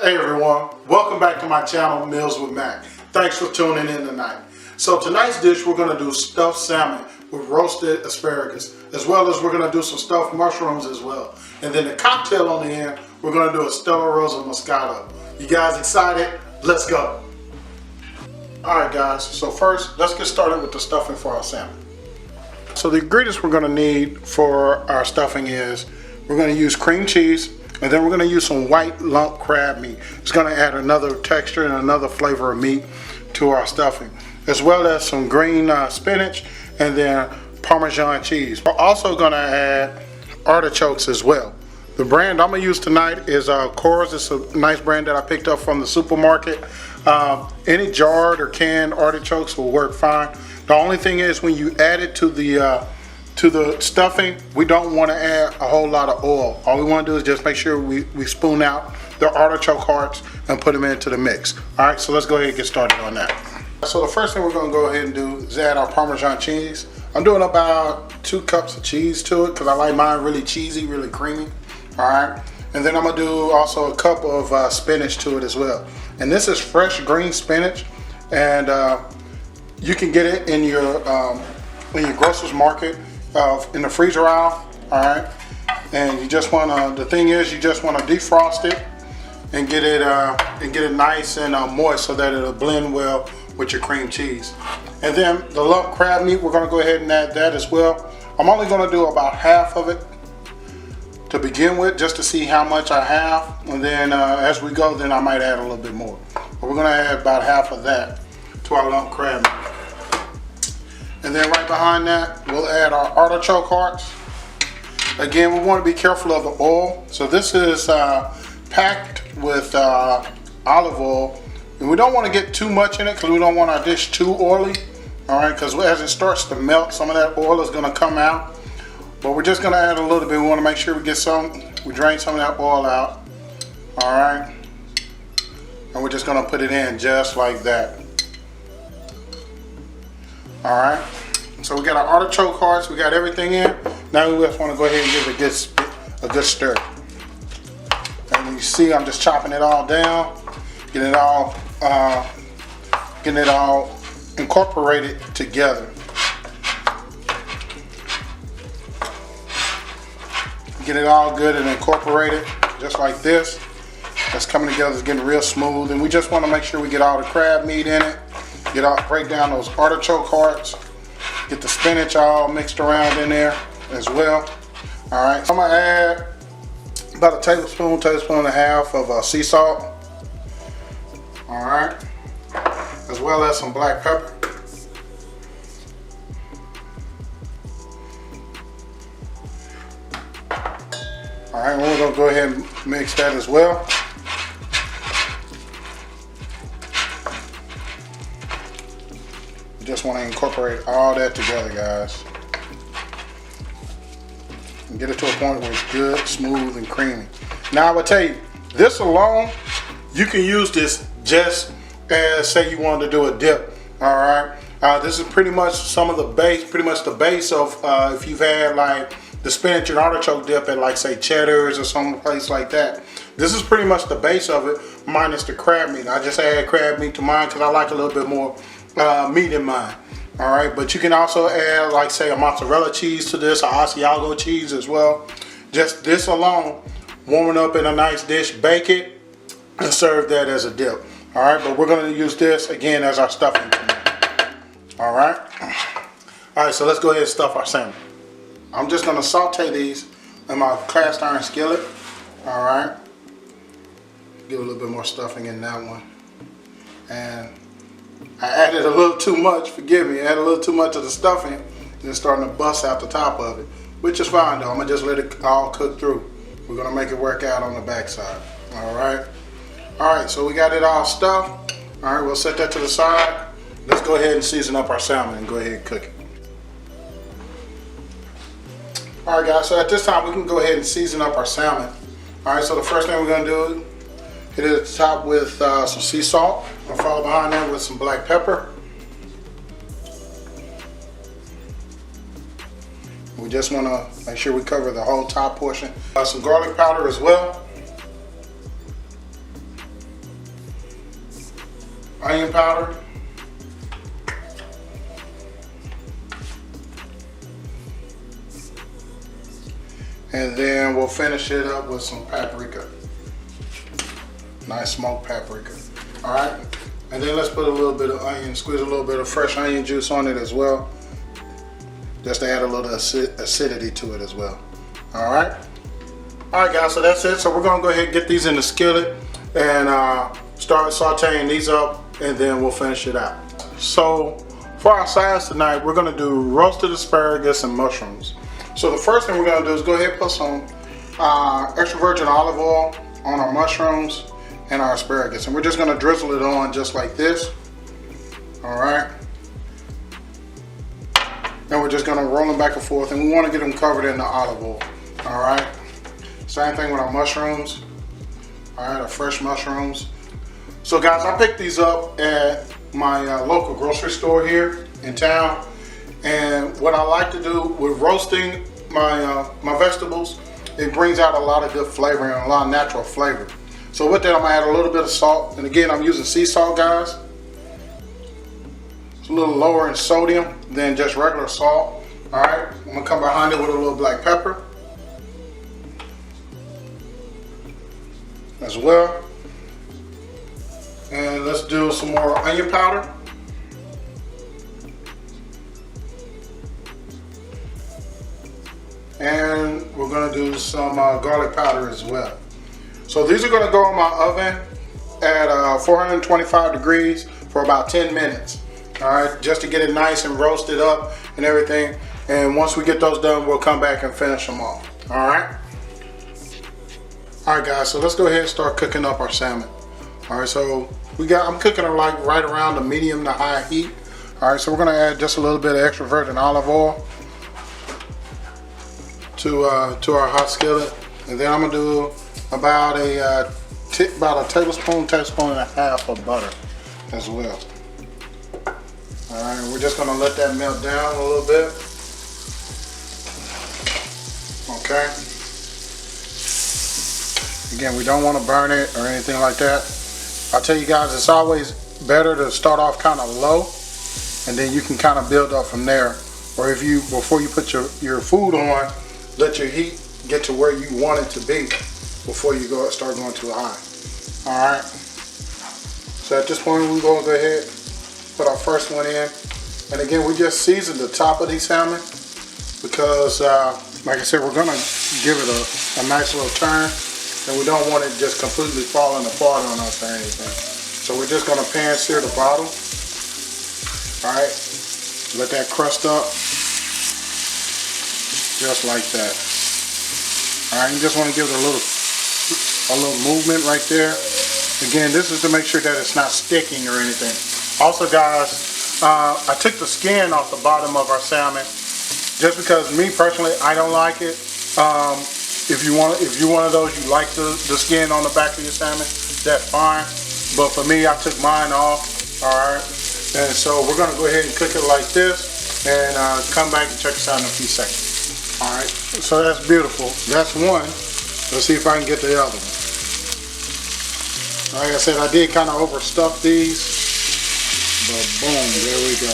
Hey everyone, welcome back to my channel, Meals with Mack. Thanks for tuning in tonight. So tonight's dish, we're going to do stuffed salmon with roasted asparagus, as well as we're going to do some stuffed mushrooms as well. And then the cocktail on the end, we're going to do a Stella Rosa Moscato. You guys excited? Let's go. Alright guys, so first let's get started with the stuffing for our salmon. So the ingredients we're going to need for our stuffing is, we're going to use cream cheese, and then we're going to use some white lump crab meat. It's going to add another texture and another flavor of meat to our stuffing, as well as some green spinach and then Parmesan cheese. We're also going to add artichokes as well. The brand I'm going to use tonight is Coors. It's a nice brand that I picked up from the supermarket. Any jarred or canned artichokes will work fine. The only thing is, when you add it to the stuffing, we don't want to add a whole lot of oil. All we want to do is just make sure we spoon out the artichoke hearts and put them into the mix. Alright, so let's go ahead and get started on that. So the first thing we're going to go ahead and do is add our Parmesan cheese. I'm doing about 2 cups of cheese to it because I like mine really cheesy, really creamy. Alright, and then I'm going to do also a cup of spinach to it as well. And this is fresh green spinach, and you can get it in your grocer's market. In the freezer aisle, all right, and you just want to, the thing is, you just want to defrost it and get it nice and moist so that it'll blend well with your cream cheese. And then the lump crab meat, we're going to go ahead and add that as well. I'm only going to do about half of it to begin with, just to see how much I have, and then as we go, then I might add a little bit more. But we're going to add about half of that to our lump crab meat. And then right behind that, we'll add our artichoke hearts. Again, we want to be careful of the oil. So this is packed with olive oil. And we don't want to get too much in it because we don't want our dish too oily. All right, because as it starts to melt, some of that oil is going to come out. But we're just going to add a little bit. We want to make sure we drain some of that oil out. All right. And we're just going to put it in just like that. Alright, so we got our artichoke hearts, we got everything in. Now we just want to go ahead and give it a good stir. And you see, I'm just chopping it all down, getting it all incorporated together. Get it all good and incorporated, just like this. That's coming together, it's getting real smooth, and we just want to make sure we get all the crab meat in it. Break down those artichoke hearts. Get the spinach all mixed around in there as well. All right, so I'm gonna add about a tablespoon and a half of sea salt. All right, as well as some black pepper. All right, we're gonna go ahead and mix that as well. Just want to incorporate all that together, guys, and get it to a point where it's good, smooth, and creamy. Now I will tell you, this alone, you can use this just as, say you wanted to do a dip. All right, this is pretty much some of the base, of if you've had like the spinach and artichoke dip at, like, say, Cheddar's or some place like that. This is pretty much the base of it, minus the crab meat. I just add crab meat to mine because I like a little bit more meat in mine. All right, but you can also add, like, say, a mozzarella cheese to this, or Asiago cheese as well. Just this alone, warming up in a nice dish, bake it, and serve that as a dip. All right, but we're going to use this again as our stuffing tonight. All right. All right, so let's go ahead and stuff our salmon. I'm just going to saute these in my cast iron skillet. All right. Give a little bit more stuffing in that one. And I added a little too much, forgive me, I added a little too much of the stuffing, and it's starting to bust out the top of it, which is fine though. I'm gonna just let it all cook through. We're gonna make it work out on the back side. Alright, so we got it all stuffed. Alright, we'll set that to the side. Let's go ahead and season up our salmon and go ahead and cook it. Alright guys, so at this time we can go ahead and season up our salmon. Alright, so the first thing we're gonna do, hit it at the top with some sea salt. I'll follow behind that with some black pepper. We just want to make sure we cover the whole top portion. Some garlic powder as well. onion powder. And then we'll finish it up with some paprika. Nice smoked paprika. All right. And then let's put a little bit of onion, squeeze a little bit of fresh onion juice on it as well. Just to add a little acidity to it as well. All right. All right, guys, so that's it. So we're gonna go ahead and get these in the skillet and start sauteing these up, and then we'll finish it out. So for our sides tonight, we're gonna do roasted asparagus and mushrooms. So the first thing we're gonna do is go ahead and put some extra virgin olive oil on our mushrooms and our asparagus. And we're just gonna drizzle it on just like this. All right. And we're just gonna roll them back and forth, and we wanna get them covered in the olive oil. All right. Same thing with our mushrooms. All right, our fresh mushrooms. So guys, I picked these up at my local grocery store here in town. And what I like to do with roasting my vegetables, it brings out a lot of good flavor and a lot of natural flavor. So with that, I'm gonna add a little bit of salt. And again, I'm using sea salt, guys. It's a little lower in sodium than just regular salt. All right, I'm gonna come behind it with a little black pepper as well. And let's do some more onion powder. And we're gonna do some garlic powder as well. So these are gonna go in my oven at 425 degrees for about 10 minutes. All right, just to get it nice and roasted up and everything. And once we get those done, we'll come back and finish them off. All right. All right, guys. So let's go ahead and start cooking up our salmon. All right. So I'm cooking it like right around the medium to high heat. All right. So we're gonna add just a little bit of extra virgin olive oil to our hot skillet, and then I'm gonna do about a tablespoon and a half of butter as well. All right, we're just gonna let that melt down a little bit. Okay. Again, we don't want to burn it or anything like that. I'll tell you guys, it's always better to start off kind of low, and then you can kind of build up from there. Or if you, before you put your food on, let your heat get to where you want it to be before you start going too high. All right. So at this point, we're going to go ahead, put our first one in. And again, we just seasoned the top of these salmon because, like I said, we're going to give it a nice little turn, and we don't want it just completely falling apart on us or anything. So we're just going to pan sear the bottom. All right. Let that crust up. Just like that. All right, you just want to give it a little movement right there. Again, this is to make sure that it's not sticking or anything. Also, guys, I took the skin off the bottom of our salmon just because me personally, I don't like it. If you're one of those, you like the skin on the back of your salmon, that's fine. But for me, I took mine off. All right, and so we're gonna go ahead and cook it like this, and come back and check us out in a few seconds. All right, so that's beautiful. That's one. Let's see if I can get the other one. Like I said, I did kind of overstuff these, but boom, there we go.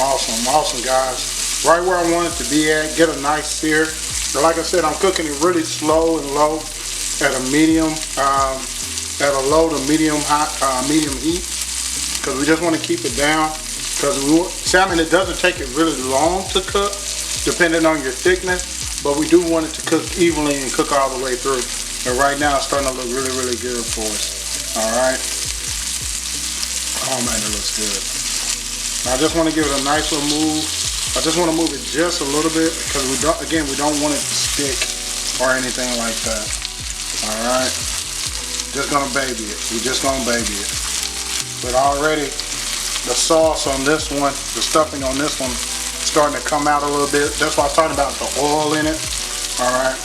Awesome, awesome, guys. Right where I want it to be at. Get a nice sear. But like I said, I'm cooking it really slow and low at a medium, at a low to medium hot, medium heat, because we just want to keep it down. Because salmon, it doesn't take it really long to cook, depending on your thickness, but we do want it to cook evenly and cook all the way through. And right now, it's starting to look really, really good for us. All right. Oh man, it looks good. Now, I just want to give it a nice little move. I just want to move it just a little bit because we don't want it to stick or anything like that. All right. Just gonna baby it. We're just gonna baby it. But already, the sauce on this one, the stuffing on this one, starting to come out a little bit. That's why I was talking about the oil in it. All right.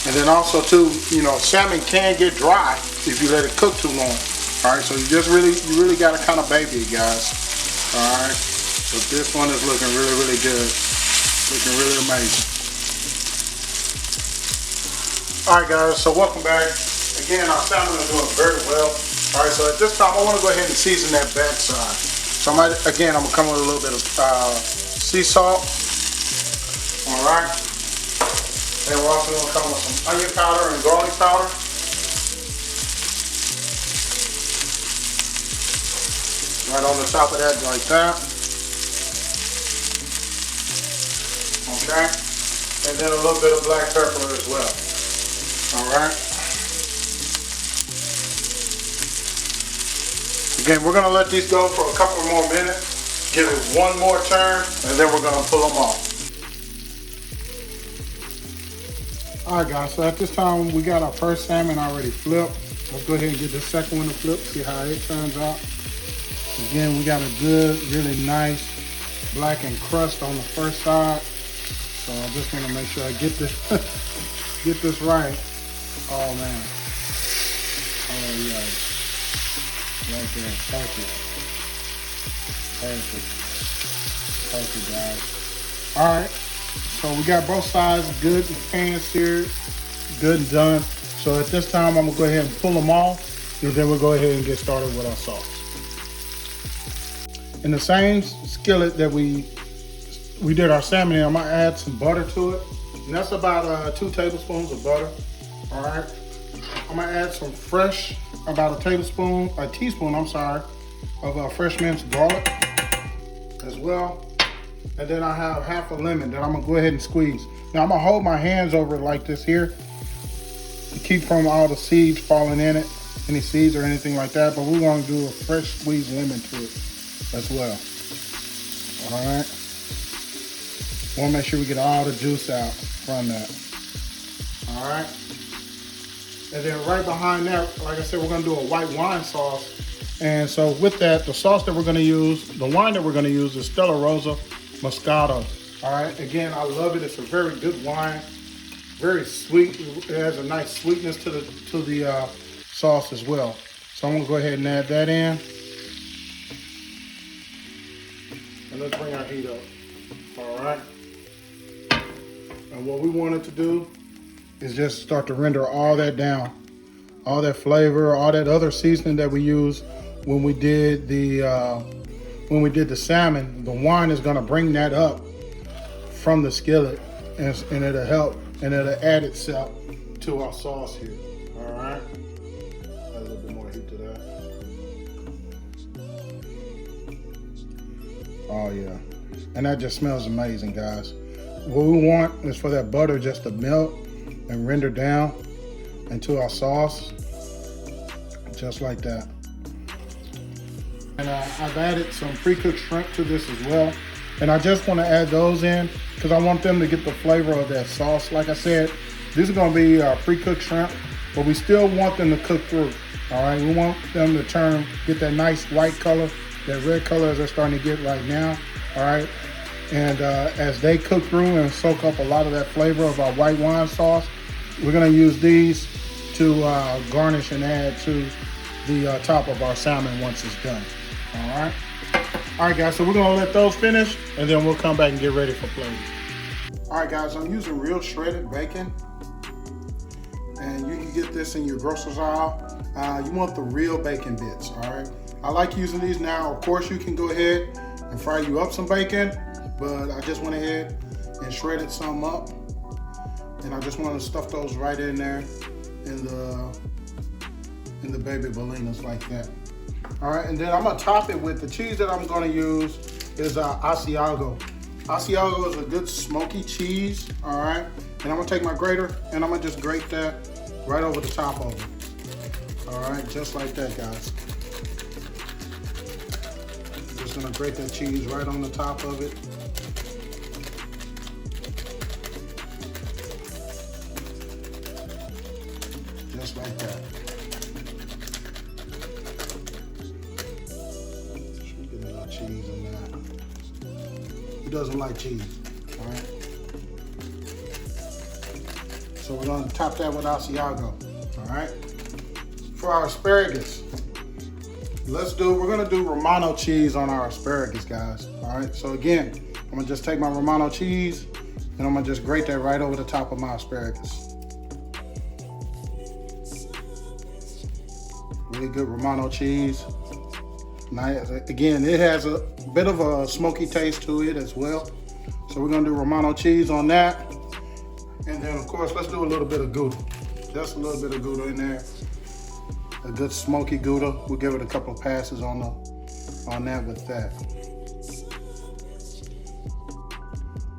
And then also too, salmon can get dry if you let it cook too long. All right. So you really got to kind of baby it, guys. All right. So this one is looking really, really good. Looking really amazing. All right, guys. So welcome back. Again, our salmon are doing very well. All right, so at this time, I want to go ahead and season that back side. So I'm gonna come with a little bit of sea salt. All right. Then we're also gonna come with some onion powder and garlic powder. Right on the top of that, like that. Okay. And then a little bit of black pepper as well. All right. Again, we're gonna let these go for a couple more minutes, give it one more turn, and then we're gonna pull them off. All right, guys, so at this time, we got our first salmon already flipped. Let's go ahead and get the second one to flip, see how it turns out. Again, we got a good, really nice blackened crust on the first side. So I just wanna make sure I get this, get this right. Oh man, oh yeah. Right there, perfect. Perfect, guys. All right, so we got both sides good and pan seared, good and done. So at this time, I'm gonna go ahead and pull them off, and then we'll go ahead and get started with our sauce. In the same skillet that we did our salmon in, I'm gonna add some butter to it, and that's about 2 tablespoons of butter. All right, I'm gonna add some fresh, about a teaspoon, of fresh minced garlic as well. And then I have half a lemon that I'm gonna go ahead and squeeze. Now I'm gonna hold my hands over it like this here to keep from all the seeds falling in it, any seeds or anything like that, but we're gonna do a fresh squeezed lemon to it as well. All right. Wanna make sure we get all the juice out from that. All right. And then right behind that, like I said, we're gonna do a white wine sauce. And so with that, the sauce that we're gonna use, the wine that we're gonna use is Stella Rosa Moscato. All right, again, I love it. It's a very good wine, very sweet. It has a nice sweetness to the sauce as well. So I'm gonna go ahead and add that in. And let's bring our heat up. All right. And what we wanted to do is just start to render all that down, all that flavor, all that other seasoning that we used when we did the salmon. The wine is going to bring that up from the skillet, and it'll help, and it'll add itself to our sauce here. All right, add a little bit more heat to that. Oh yeah, and that just smells amazing, guys. What we want is for that butter just to melt and render down into our sauce, just like that. And I've added some pre-cooked shrimp to this as well. And I just want to add those in because I want them to get the flavor of that sauce. Like I said, this is going to be pre-cooked shrimp, but we still want them to cook through. All right, we want them to get that nice white color, that red color as they're starting to get right now. All right. And as they cook through and soak up a lot of that flavor of our white wine sauce, we're gonna use these to garnish and add to the top of our salmon once it's done. All right, guys, so we're gonna let those finish, and then we'll come back and get ready for plating. All right, guys, I'm using real shredded bacon, and you can get this in your grocery aisle. You want the real bacon bits, all right? I like using these now. Of course, you can go ahead and fry you up some bacon, but I just went ahead and shredded some up, and I just want to stuff those right in there in the baby bellinas like that. All right, and then I'm gonna top it with the cheese that I'm gonna use is Asiago. Asiago is a good smoky cheese, all right? And I'm gonna take my grater and I'm gonna just grate that right over the top of it. All right, just like that, guys. Just gonna grate that cheese right on the top of it. Just like that. Should get a little cheese in that. Who doesn't like cheese? All right. So we're gonna top that with Asiago. All right. For our asparagus, we're gonna do Romano cheese on our asparagus, guys. All right. So again, I'm gonna just take my Romano cheese and I'm gonna just grate that right over the top of my asparagus. really good Romano cheese. Nice. Again, it has a bit of a smoky taste to it as well. So we're gonna do Romano cheese on that. And then of course, let's do a little bit of Gouda. Just a little bit of Gouda in there. A good smoky Gouda. We'll give it a couple of passes on that with that.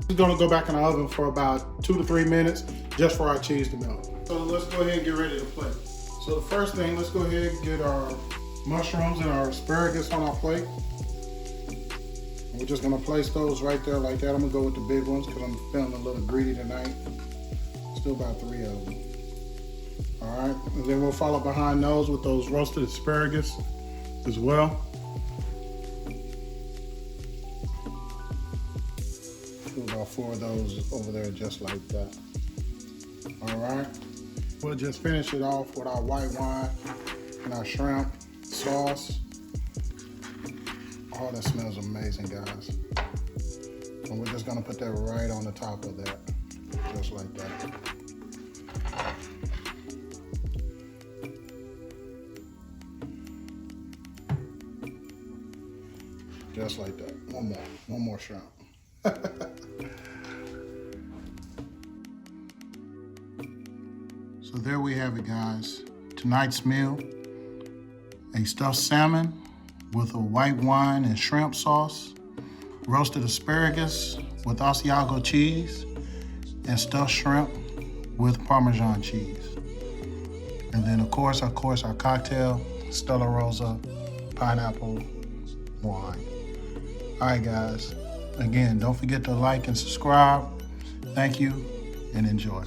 We're gonna go back in the oven for about 2 to 3 minutes just for our cheese to melt. So let's go ahead and get ready to plate. So the first thing, let's go ahead and get our mushrooms and our asparagus on our plate. We're just gonna place those right there like that. I'm gonna go with the big ones because I'm feeling a little greedy tonight. Still about 3 of them. All right, and then we'll follow behind those with those roasted asparagus as well. Do about 4 of those over there just like that. All right, we'll just finish it off with our white wine and our shrimp sauce. Oh, that smells amazing, guys. And we're just gonna put that right on the top of that, just like that. Just like that. One more shrimp. So there we have it, guys. Tonight's meal, a stuffed salmon with a white wine and shrimp sauce, roasted asparagus with Asiago cheese, and stuffed shrimp with Parmesan cheese. And then of course our cocktail, Stella Rosa pineapple wine. All right, guys. Again, don't forget to like and subscribe. Thank you and enjoy.